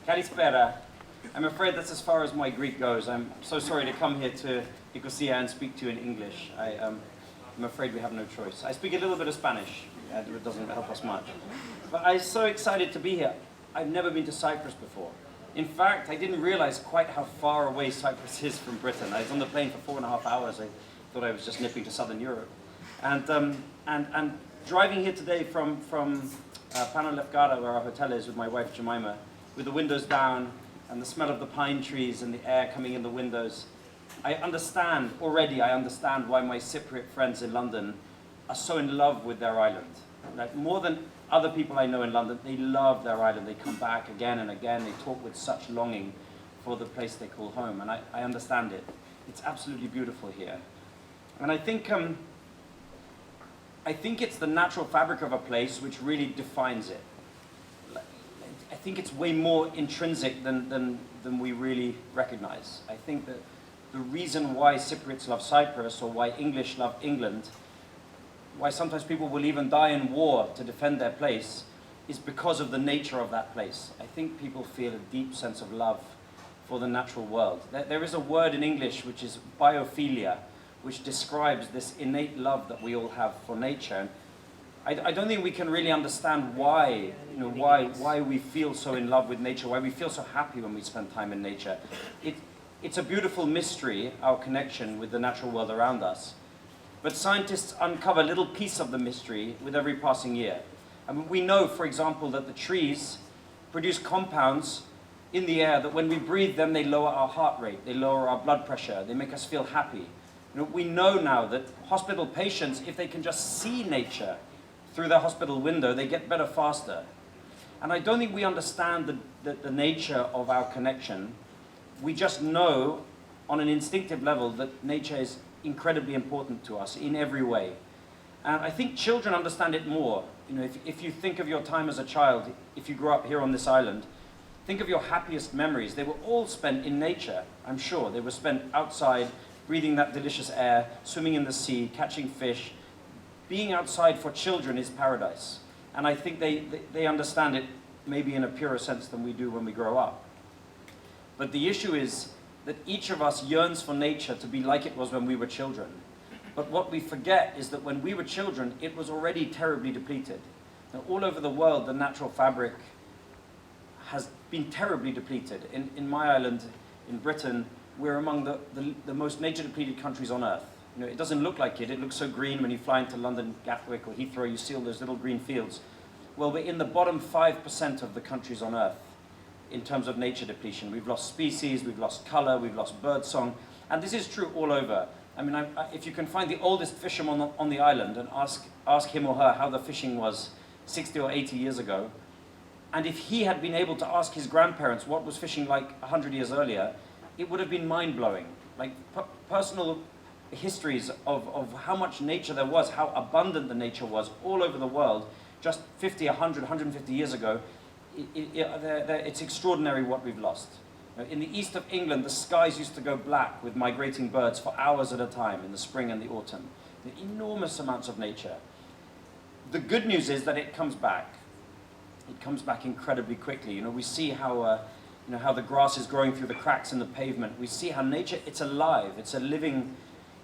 Kalispera. I'm afraid that's as far as my Greek goes. I'm so sorry to come here to Nicosia and speak to you in English. I'm afraid we have no choice. I speak a little bit of Spanish. It doesn't help us much. But I'm so excited to be here. I've never been to Cyprus before. In fact, I didn't realize quite how far away Cyprus is from Britain. I was on the plane for 4.5 hours. I thought I was just nipping to southern Europe. And driving here today from Pano Lefkada, where our hotel is, with my wife Jemima, with the windows down and the smell of the pine trees and the air coming in the windows, I understand why my Cypriot friends in London are so in love with their island. Like, more than other people I know in London, they love their island. They come back again and again. They talk with such longing for the place they call home, and I understand it. It's absolutely beautiful here. And I think it's the natural fabric of a place which really defines it. I think it's way more intrinsic than we really recognize. I think that the reason why Cypriots love Cyprus, or why English love England, why sometimes people will even die in war to defend their place, is because of the nature of that place. I think people feel a deep sense of love for the natural world. There is a word in English which is biophilia, which describes this innate love that we all have for nature. I don't think we can really understand why we feel so in love with nature, why we feel so happy when we spend time in nature. It's a beautiful mystery, our connection with the natural world around us. But scientists uncover a little piece of the mystery with every passing year. I mean, we know, for example, that the trees produce compounds in the air that when we breathe them, they lower our heart rate, they lower our blood pressure, they make us feel happy. We know now that hospital patients, if they can just see nature through their hospital window, they get better faster. And I don't think we understand the nature of our connection. We just know on an instinctive level that nature is incredibly important to us in every way. And I think children understand it more. If you think of your time as a child, if you grew up here on this island, think of your happiest memories. They were all spent in nature, I'm sure. They were spent outside, breathing that delicious air, swimming in the sea, catching fish. Being outside for children is paradise. And I think they understand it maybe in a purer sense than we do when we grow up. But the issue is that each of us yearns for nature to be like it was when we were children. But what we forget is that when we were children, it was already terribly depleted. Now, all over the world, the natural fabric has been terribly depleted. In my island, in Britain, we're among the most nature-depleted countries on Earth. It doesn't look like it. It looks so green when you fly into London, Gatwick, or Heathrow. You see all those little green fields. Well, we're in the bottom 5% of the countries on Earth in terms of nature depletion. We've lost species, we've lost color, we've lost birdsong, and this is true all over. I mean, if you can find the oldest fisherman on the island and ask him or her how the fishing was 60 or 80 years ago, and if he had been able to ask his grandparents what was fishing like 100 years earlier, it would have been mind-blowing. Like personal histories of how much nature there was, how abundant the nature was all over the world, just 50, 100, 150 years ago. It's extraordinary what we've lost. In the east of England, the skies used to go black with migrating birds for hours at a time in the spring and the autumn. Enormous amounts of nature. The good news is that it comes back. It comes back incredibly quickly. We see how the grass is growing through the cracks in the pavement. We see how nature, it's alive. It's a living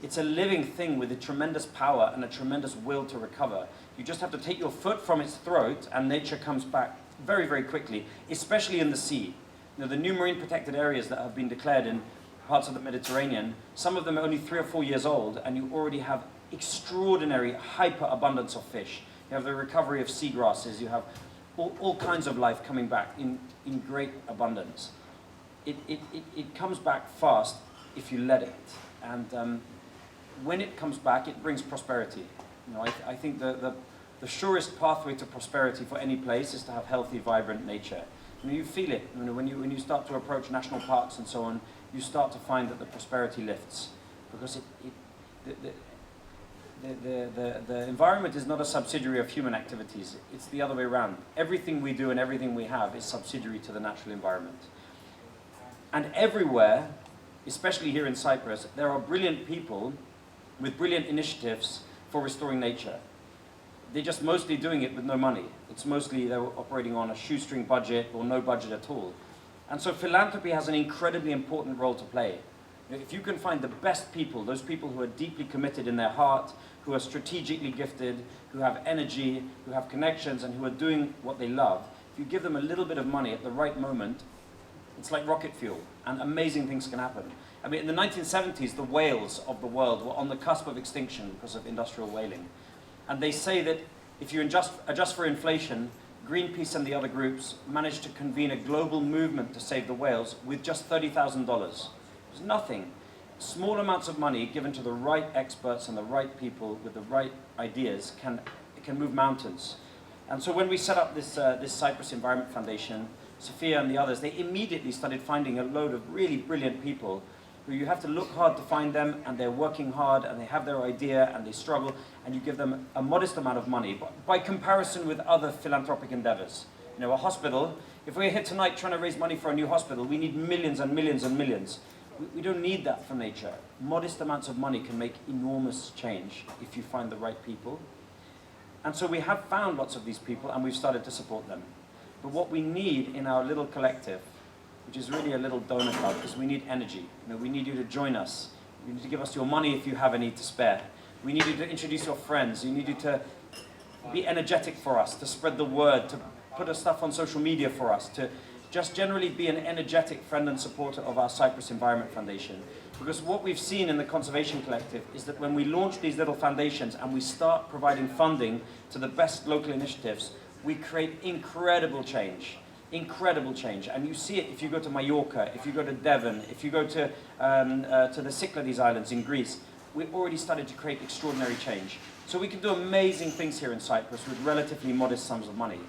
thing with a tremendous power and a tremendous will to recover. You just have to take your foot from its throat and nature comes back very, very quickly, especially in the sea. The new marine protected areas that have been declared in parts of the Mediterranean, some of them are only 3 or 4 years old, and you already have extraordinary hyper abundance of fish. You have the recovery of seagrasses, you have all kinds of life coming back in great abundance. It comes back fast if you let it. And when it comes back, it brings prosperity. I think the surest pathway to prosperity for any place is to have healthy, vibrant nature. You feel it. When you start to approach national parks and so on, you start to find that the prosperity lifts, because the environment is not a subsidiary of human activities. It's the other way around. Everything we do and everything we have is subsidiary to the natural environment. And everywhere, especially here in Cyprus, there are brilliant people with brilliant initiatives for restoring nature. they're just mostly doing it with no money. It's mostly they're operating on a shoestring budget or no budget at all. And so philanthropy has an incredibly important role to play. If you can find the best people, those people who are deeply committed in their heart, who are strategically gifted, who have energy, who have connections, and who are doing what they love, if you give them a little bit of money at the right moment, it's like rocket fuel, and amazing things can happen. I mean, in the 1970s, the whales of the world were on the cusp of extinction because of industrial whaling. And they say that if you adjust for inflation, Greenpeace and the other groups managed to convene a global movement to save the whales with just $30,000. It was nothing. Small amounts of money given to the right experts and the right people with the right ideas can move mountains. And so when we set up this Cyprus Environment Foundation, Sophia and the others, they immediately started finding a load of really brilliant people who you have to look hard to find them, and they're working hard, and they have their idea, and they struggle, and you give them a modest amount of money by comparison with other philanthropic endeavors. You know, a hospital, if we're here tonight trying to raise money for a new hospital, we need millions and millions and millions. We don't need that from nature. Modest amounts of money can make enormous change if you find the right people. And so we have found lots of these people, and we've started to support them. But what we need in our little collective, which is really a little donor club, is we need energy. You know, we need you to join us. You need to give us your money if you have any to spare. We need you to introduce your friends. You need you to be energetic for us, to spread the word, to put our stuff on social media for us, to just generally be an energetic friend and supporter of our Cyprus Environment Foundation. Because what we've seen in the Conservation Collective is that when we launch these little foundations and we start providing funding to the best local initiatives, we create incredible change. Incredible change, and you see it if you go to Mallorca, if you go to Devon, if you go to the Cyclades Islands in Greece. We've already started to create extraordinary change. So we can do amazing things here in Cyprus with relatively modest sums of money.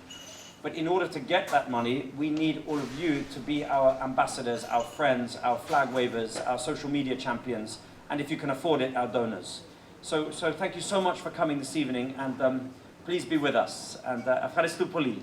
But in order to get that money, we need all of you to be our ambassadors, our friends, our flag wavers, our social media champions, and if you can afford it, our donors. So thank you so much for coming this evening, and please be with us. And ευχαριστώ πολύ.